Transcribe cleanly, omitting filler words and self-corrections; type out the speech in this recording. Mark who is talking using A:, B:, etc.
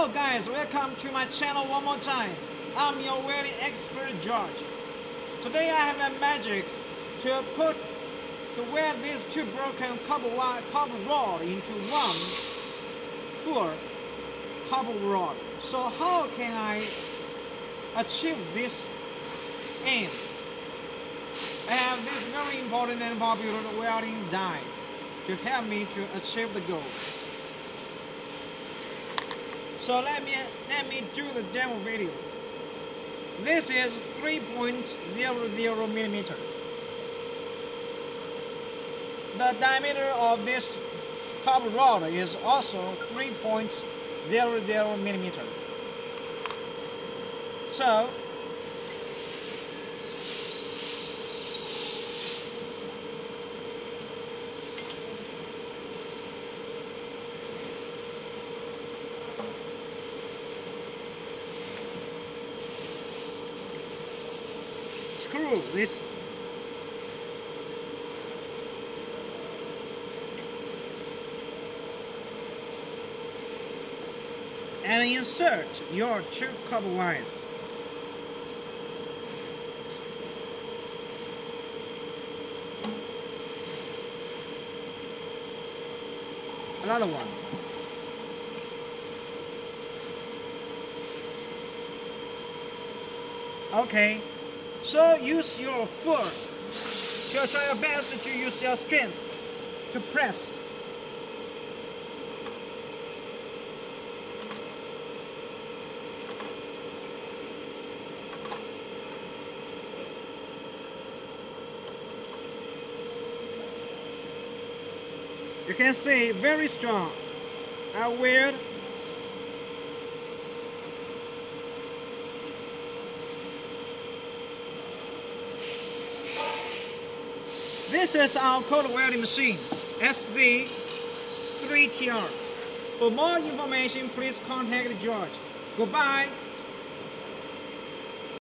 A: Hello guys, welcome to my channel one more time. I'm your welding expert George. Today I have a magic to weld these two broken copper rod into one full copper rod. So how can I achieve this aim? I have this very important and popular welding die to help me to achieve the goal. So let me do the demo video. This is 3.00 millimeter. The diameter of this copper rod is also 3.00 millimeter. So screw this and insert your two copper wires. Another one. Okay. So use your force. Try your best to use your strength to press. You can see very strong. I weld. This is our cold welding machine, SD3TR. For more information, please contact George. Goodbye.